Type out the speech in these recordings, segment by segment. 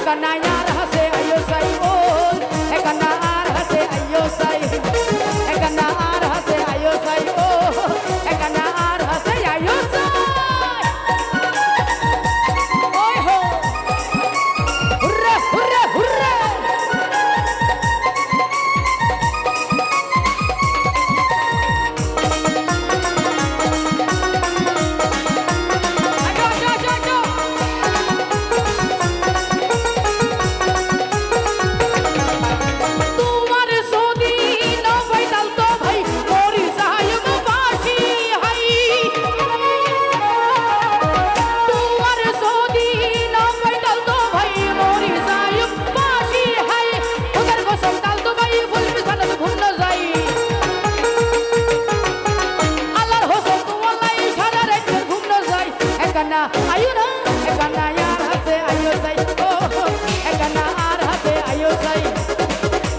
ekana yar hase ayo sai ol ekana ar hase ayo sai ekana ar hase ayo sai ol ekana ar hase ayo sai oi ho hurra hurra hurra ayuna ekana yar hase ayo sai oh ekana ar hase ayo sai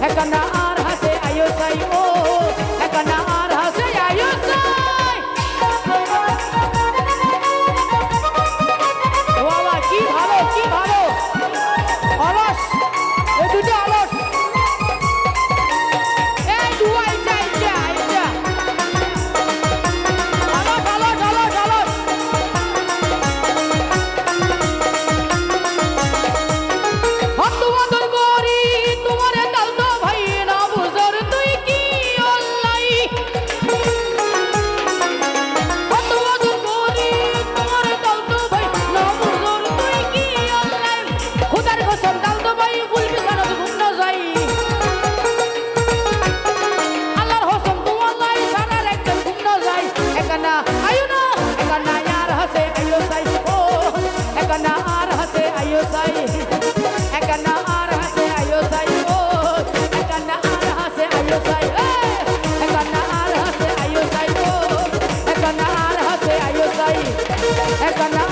ekana ar hase ayo sai oh ekana ar hase ayo sai ওয়ালা কি ভালো অলস এই দুটো অলস এই দুয়াই যাই ayuna ekana yar hase ayo sai oh ekana ar hase ayo sai ekana ar hase ayo sai oh ekana ar hase ayo sai ekana ar hase ayo sai oh ekana ar hase ayo sai ekana